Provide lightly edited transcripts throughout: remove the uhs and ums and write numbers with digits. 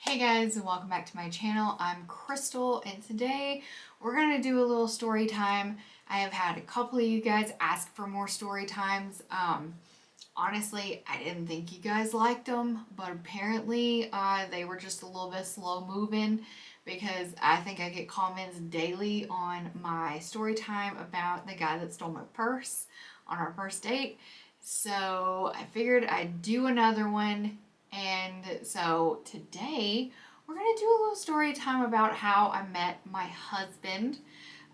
Hey guys, and welcome back to my channel. I'm Crystal, and today we're going to do a little story time. I have had a couple of you guys ask for more story times. Honestly, I didn't think you guys liked them, but apparently they were just a little bit slow moving because I think I get comments daily on my story time about the guy that stole my purse on our first date. So I figured I'd do another one. And so today we're going to do a little story time about how I met my husband.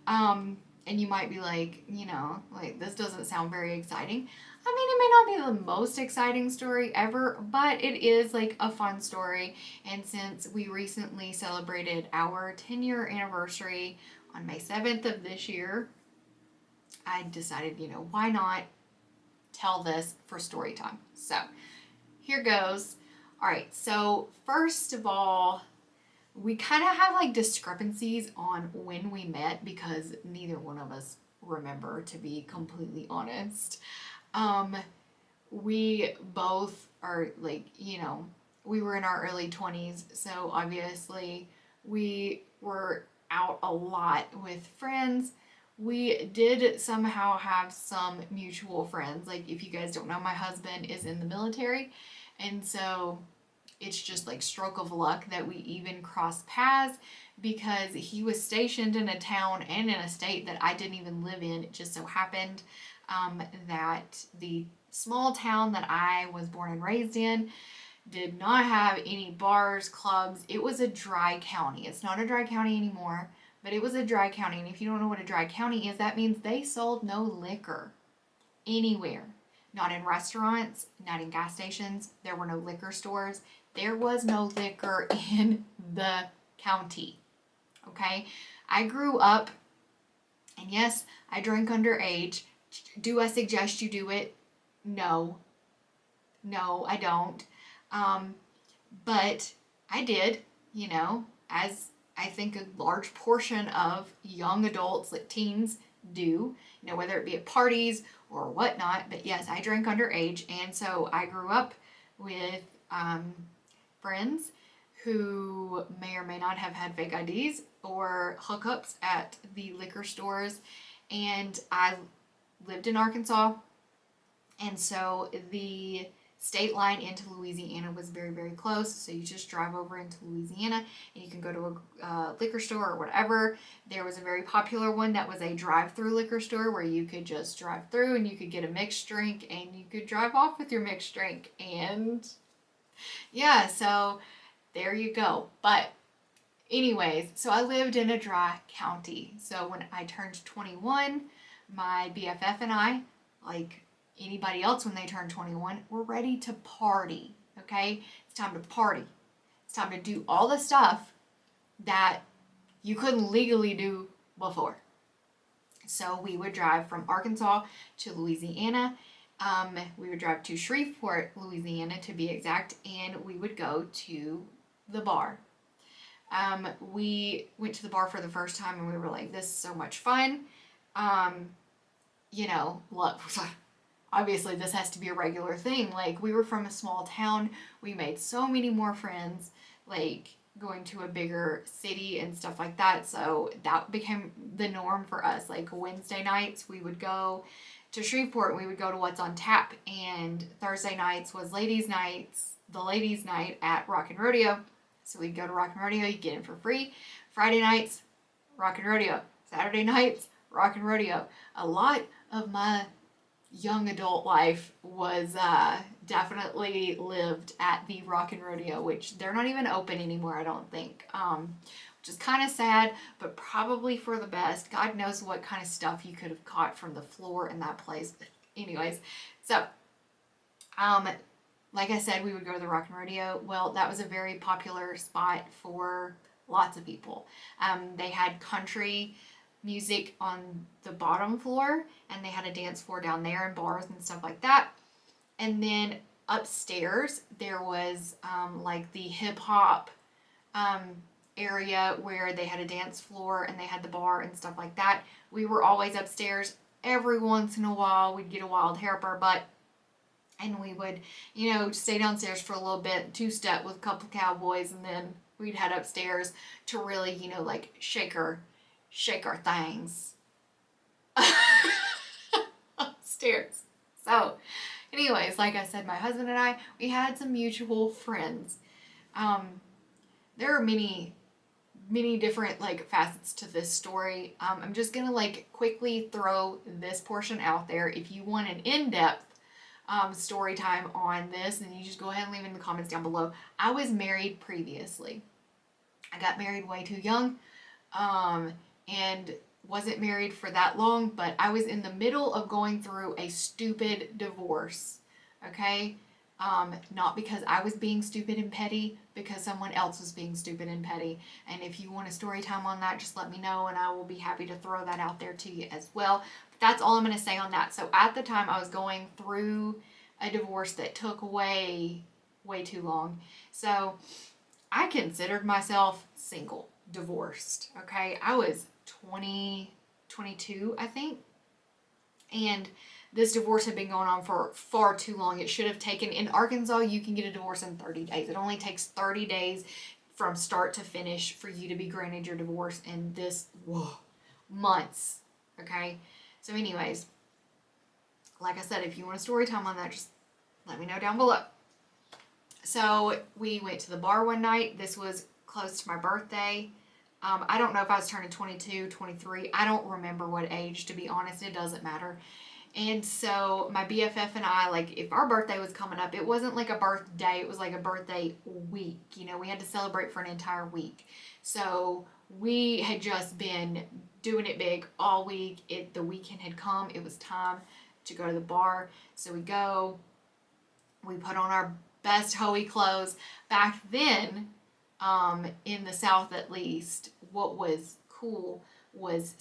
And you might be like, like this doesn't sound very exciting. I mean, it may not be the most exciting story ever, but it is like a fun story. And since we recently celebrated our 10-year anniversary on May 7th of this year, I decided, why not tell this for story time? So here goes. All right, so first of all, we kind of have like discrepancies on when we met because neither one of us remember, to be completely honest. Um, we both are like, we were in our early 20s, so obviously we were out a lot with friends. We did somehow have some mutual friends. Like, if you guys don't know, my husband is in the military, and so it's just like stroke of luck that we even crossed paths because he was stationed in a town and in a state that I didn't even live in. It just so happened that the small town that I was born and raised in did not have any bars, clubs. It was a dry county. It's not a dry county anymore, but it was a dry county. And if you don't know what a dry county is, that means they sold no liquor anywhere. Not in restaurants, not in gas stations. There were no liquor stores. There was no liquor in the county. Okay? I grew up, and yes, I drank underage. Do I suggest you do it? No. No, I don't. Um, but I did, as I think a large portion of young adults, like teens, do, whether it be at parties or whatnot. But yes, I drank underage, and so I grew up with friends who may or may not have had fake IDs or hookups at the liquor stores. And I lived in Arkansas, and so the state line into Louisiana was very, very close. So you just drive over into Louisiana and you can go to a liquor store or whatever. There was a very popular one that was a drive through liquor store where you could just drive through and you could get a mixed drink and you could drive off with your mixed drink. And yeah, so there you go. But anyways, so I lived in a dry county. So when I turned 21, my BFF and I, like anybody else when they turn 21, were ready to party. Okay? It's time to party. It's time to do all the stuff that you couldn't legally do before. So we would drive from Arkansas to Louisiana. We would drive to Shreveport, Louisiana to be exact, and we would go to the bar. We went to the bar for the first time and we were like, this is so much fun. Um, look, obviously this has to be a regular thing. Like, we were from a small town. We made so many more friends, like going to a bigger city and stuff like that. So that became the norm for us. Like, Wednesday nights we would go to Shreveport and we would go to What's on Tap, and Thursday nights was the ladies night at Rock and Rodeo. So we'd go to Rock and Rodeo, you get in for free. Friday nights, Rock and Rodeo. Saturday nights, Rock and Rodeo. A lot of my young adult life was definitely lived at the Rock and Rodeo, which they're not even open anymore, I don't think. Which is kind of sad, but probably for the best. God knows what kind of stuff you could have caught from the floor in that place. But anyways, so um, like I said, we would go to the Rock and Rodeo. Well, that was a very popular spot for lots of people. They had country music on the bottom floor, and they had a dance floor down there and bars and stuff like that. And then upstairs, there was like the hip hop um, area where they had a dance floor and they had the bar and stuff like that. We were always upstairs. Every once in a while, we'd get a wild hair up our butt And we would, stay downstairs for a little bit, two-step with a couple cowboys, and then we'd head upstairs to really, like shake our things upstairs. So, anyways, like I said, my husband and I, we had some mutual friends. Um, there are many different like facets to this story. I'm just gonna like quickly throw this portion out there. If you want an in-depth story time on this, then you just go ahead and leave it in the comments down below. I was married previously. I got married way too young, and wasn't married for that long, but I was in the middle of going through a stupid divorce. Okay? Not because I was being stupid and petty, because someone else was being stupid and petty. And if you want a story time on that, just let me know and I will be happy to throw that out there to you as well. But that's all I'm going to say on that. So at the time, I was going through a divorce that took way too long. So I considered myself single, divorced. Okay? I was 22, I think. And this divorce had been going on for far too long. It should have taken, in Arkansas, you can get a divorce in 30 days. It only takes 30 days from start to finish for you to be granted your divorce, and this, months. Okay? So, anyways, like I said, if you want a story time on that, just let me know down below. So, we went to the bar one night. This was close to my birthday. I don't know if I was turning 22, 23. I don't remember what age, to be honest. It doesn't matter. And so my BFF and I, like, if our birthday was coming up, it wasn't like a birthday, it was like a birthday week. We had to celebrate for an entire week. So we had just been doing it big all week. The weekend had come. It was time to go to the bar. So we go, we put on our best Hoey clothes. Back then, in the South at least, what was cool was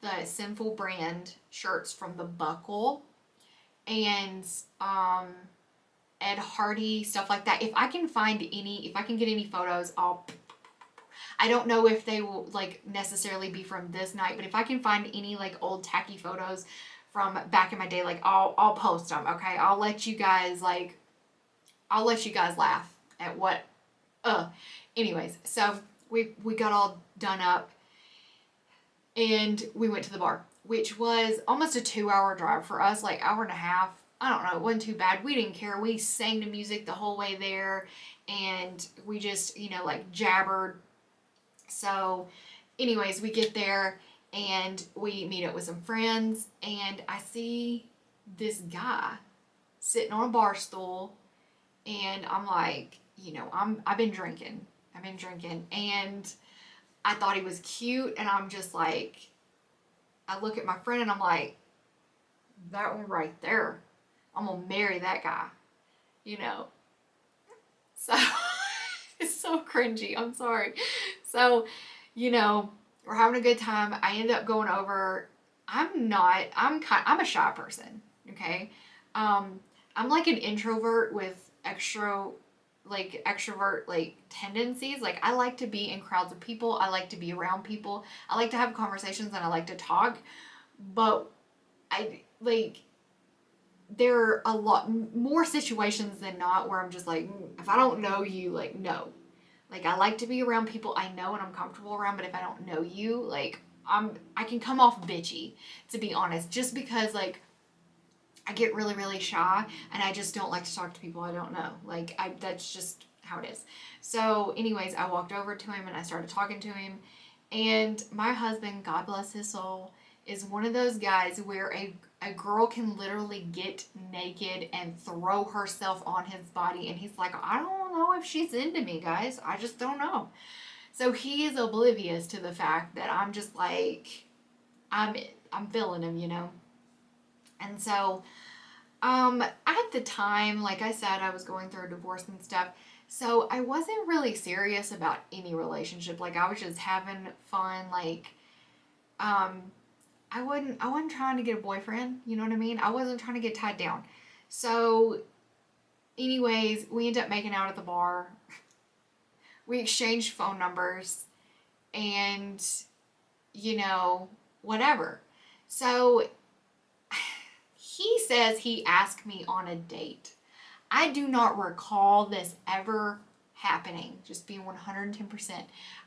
the Sinful brand shirts from the Buckle, and Ed Hardy, stuff like that. If I can get any photos, I don't know if they will like necessarily be from this night, but if I can find any like old tacky photos from back in my day, like I'll post them. Okay, I'll let you guys laugh at what. Anyways, so we got all done up and we went to the bar, which was almost a 2-hour drive for us, like hour and a half. I don't know, it wasn't too bad. We didn't care. We sang the music the whole way there, and we just, like jabbered. So, anyways, we get there and we meet up with some friends, and I see this guy sitting on a bar stool, and I'm like, I've been drinking, and I thought he was cute, and I'm just like, I look at my friend and I'm like, that one right there, I'm gonna marry that guy, So it's so cringy. I'm sorry. So, we're having a good time. I end up going over. I'm a shy person. Okay. I'm like an introvert with extrovert like tendencies. Like I like to be in crowds of people. I like to be around people. I like to have conversations and I like to talk. But there are a lot more situations than not where I'm just like, if I don't know you, like, no. Like I like to be around people I know and I'm comfortable around, but if I don't know you, like I can come off bitchy, to be honest, just because like I get really shy and I just don't like to talk to people I don't know. Like that's just how it is. So anyways, I walked over to him and I started talking to him, and my husband, God bless his soul, is one of those guys where a girl can literally get naked and throw herself on his body, and he's like, I don't know if she's into me, guys. I just don't know. So he is oblivious to the fact that I'm just like, I'm feeling him. And so, at the time, like I said, I was going through a divorce and stuff. So I wasn't really serious about any relationship. Like I was just having fun. Like, I wasn't trying to get a boyfriend. You know what I mean? I wasn't trying to get tied down. So, anyways, we ended up making out at the bar. We exchanged phone numbers, and whatever. So He says he asked me on a date. I do not recall this ever happening, just being 110%.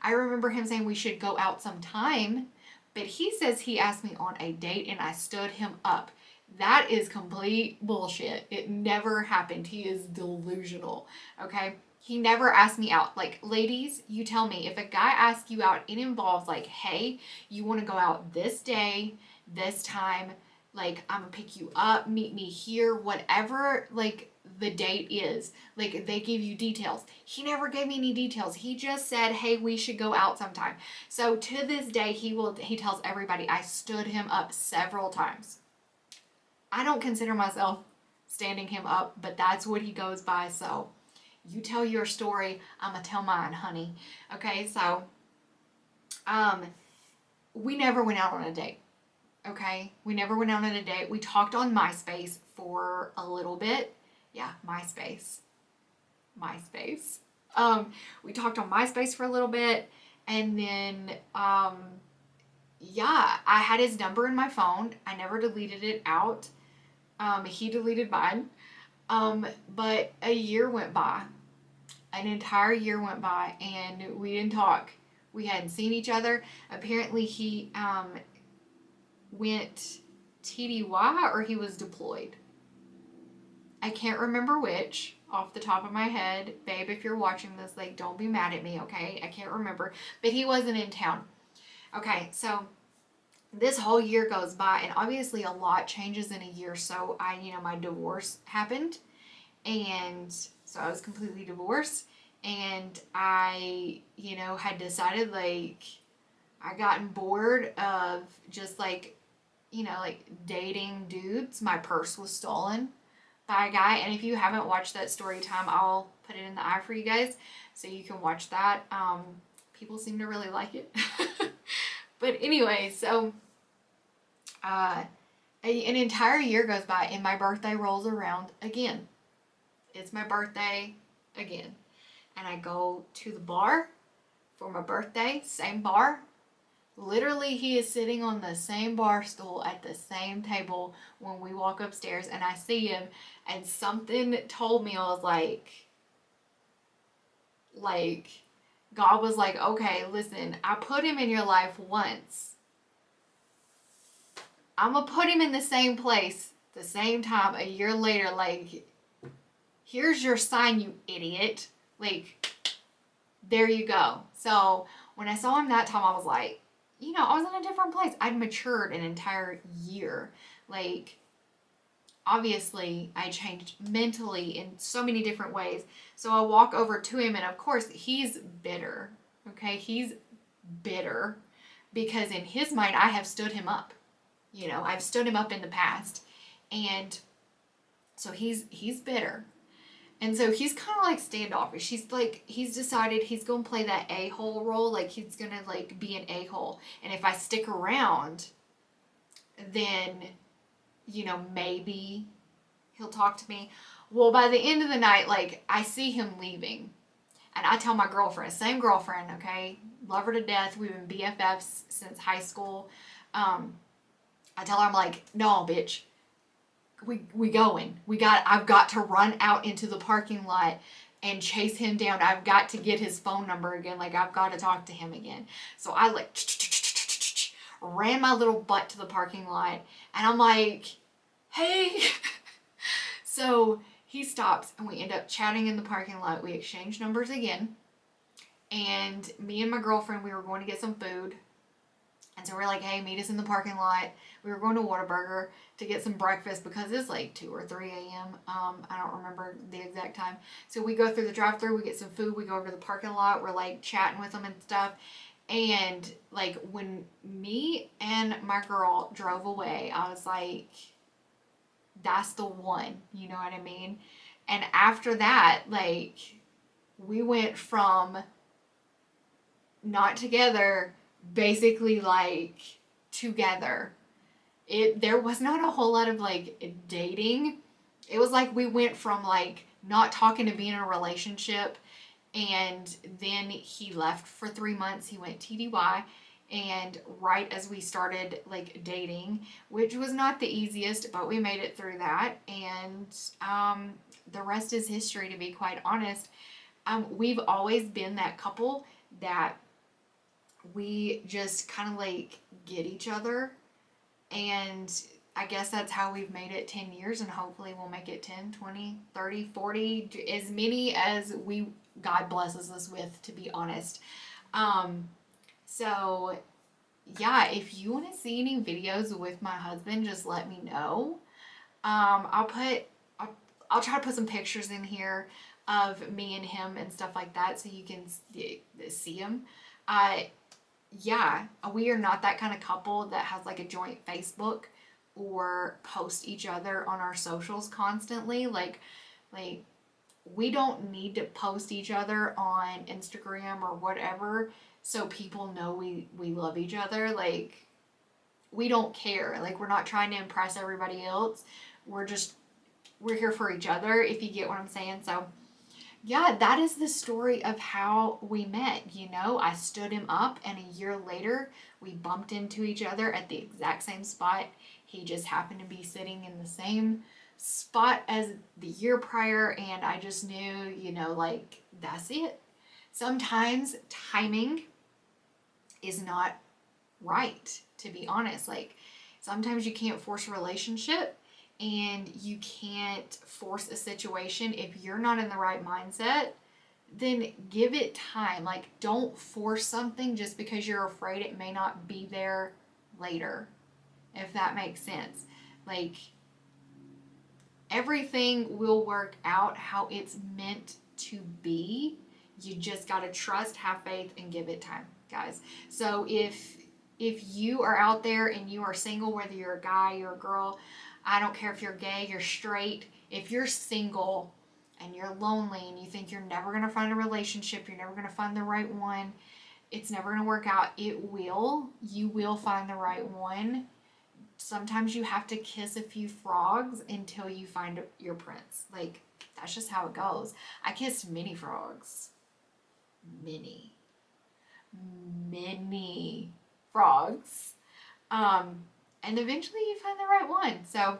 I remember him saying we should go out sometime, but he says he asked me on a date and I stood him up. That is complete bullshit. It never happened. He is delusional. Okay? He never asked me out. Like, ladies, you tell me, if a guy asks you out, it involves like, hey, you want to go out this day, this time, like, I'm gonna pick you up, meet me here, whatever, like, the date is. Like, they give you details. He never gave me any details. He just said, hey, we should go out sometime. So to this day, he tells everybody I stood him up several times. I don't consider myself standing him up, but that's what he goes by. So you tell your story, I'm gonna tell mine, honey. Okay, so we never went out on a date. Okay, we never went out on a date. We talked on MySpace for a little bit. Yeah, MySpace. We talked on MySpace for a little bit, and then yeah, I had his number in my phone. I never deleted it out. He deleted mine. But a year went by. An entire year went by, and we didn't talk. We hadn't seen each other. Apparently, he went TDY or he was deployed. I can't remember which off the top of my head. Babe, if you're watching this, like, don't be mad at me, okay? I can't remember. But he wasn't in town. Okay, so this whole year goes by, and obviously a lot changes in a year. So my divorce happened, and so I was completely divorced, and I, had decided, like, I gotten bored of just like, like dating dudes. My purse was stolen by a guy, and if you haven't watched that story time, I'll put it in the eye for you guys so you can watch that. People seem to really like it. But anyway, so an entire year goes by, and my birthday rolls around again. It's my birthday again, and I go to the bar for my birthday, same bar. Literally, he is sitting on the same bar stool at the same table when we walk upstairs, and I see him, and something told me, I was like, God was like, okay, listen, I put him in your life once. I'm going to put him in the same place, the same time, a year later, like, here's your sign, you idiot. Like, there you go. So, when I saw him that time, I was like, I was in a different place. I'd matured an entire year. Like, obviously, I changed mentally in so many different ways. So I walk over to him, and of course, he's bitter. Okay, he's bitter because in his mind, I have stood him up. I've stood him up in the past, and so he's bitter. And so he's kind of like standoffish. He's decided he's going to play that a-hole role. Like, he's going to, like, be an a-hole. And if I stick around, then, maybe he'll talk to me. Well, by the end of the night, like, I see him leaving. And I tell my girlfriend, same girlfriend, okay? Love her to death. We've been BFFs since high school. I tell her, I'm like, no, bitch. We going. I've got to run out into the parking lot and chase him down. I've got to get his phone number again. Like, I've got to talk to him again. So I like ran my little butt to the parking lot, and I'm like, hey. So he stops, and we end up chatting in the parking lot. We exchange numbers again, and me and my girlfriend, we were going to get some food. And so we're like, hey, meet us in the parking lot. We were going to Whataburger to get some breakfast because it's like 2 or 3 a.m. I don't remember the exact time. So we go through the drive-thru, we get some food, we go over to the parking lot, we're like chatting with them and stuff. And like when me and my girl drove away, I was like, that's the one, you know what I mean? And after that, like, we went from not together, basically like together. There was not a whole lot of like dating. It was like we went from like not talking to being in a relationship, and then he left for 3 months. He went TDY, and right as we started like dating, which was not the easiest, but we made it through that. And the rest is history, to be quite honest. We've always been that couple that we just kind of like get each other, and I guess that's how we've made it 10 years, and hopefully we'll make it 10, 20, 30, 40, as many as we God blesses us with, to be honest. Um, so yeah, if you want to see any videos with my husband, just let me know. I'll, I'll try to put some pictures in here of me and him and stuff like that so you can see him. Uh, yeah, we are not that kind of couple that has like a joint Facebook or post each other on our socials constantly. Like we don't need to post each other on Instagram or whatever so people know we love each other. Like we don't care. Like we're not trying to impress everybody else. We're here for each other, if you get what I'm saying. So yeah, that is the story of how we met. I stood him up, and a year later, we bumped into each other at the exact same spot. He just happened to be sitting in the same spot as the year prior, and I just knew, like, that's it. Sometimes timing is not right, to be honest. Like, sometimes you can't force a relationship, and you can't force a situation. If you're not in the right mindset, then give it time. Like, don't force something just because you're afraid it may not be there later, if that makes sense. Like, everything will work out how it's meant to be. You just got to trust, have faith, and give it time, guys. So if you are out there and you are single, whether you're a guy, you're a girl, I don't care if you're gay, you're straight, if you're single and you're lonely and you think you're never going to find a relationship, you're never going to find the right one, it's never going to work out, it will. You will find the right one. Sometimes you have to kiss a few frogs until you find your prince. Like, that's just how it goes. I kissed many frogs. Many. Many frogs. And eventually you find the right one. So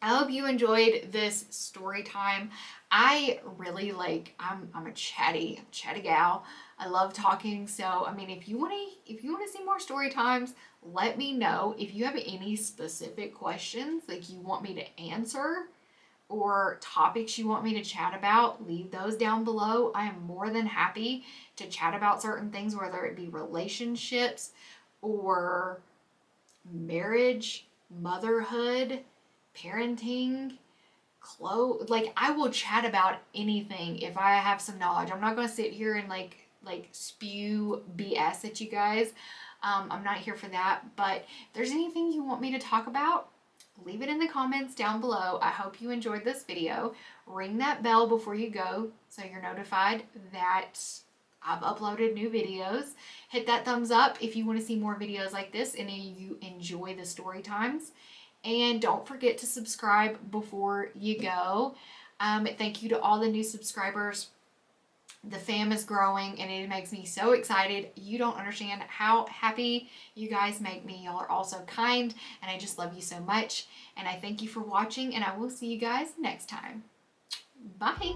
I hope you enjoyed this story time. I really I'm a chatty gal. I love talking. So I mean, if you want to see more story times, let me know. If you have any specific questions like you want me to answer or topics you want me to chat about, leave those down below. I am more than happy to chat about certain things, whether it be relationships or marriage, motherhood, parenting, clothes. Like, I will chat about anything if I have some knowledge. I'm not going to sit here and like spew BS at you guys. I'm not here for that. But if there's anything you want me to talk about, leave it in the comments down below. I hope you enjoyed this video. Ring that bell before you go so you're notified that I've uploaded new videos. Hit that thumbs up if you want to see more videos like this and you enjoy the story times. And don't forget to subscribe before you go. Thank you to all the new subscribers. The fam is growing and it makes me so excited. You don't understand how happy you guys make me. Y'all are all so kind and I just love you so much. And I thank you for watching and I will see you guys next time. Bye.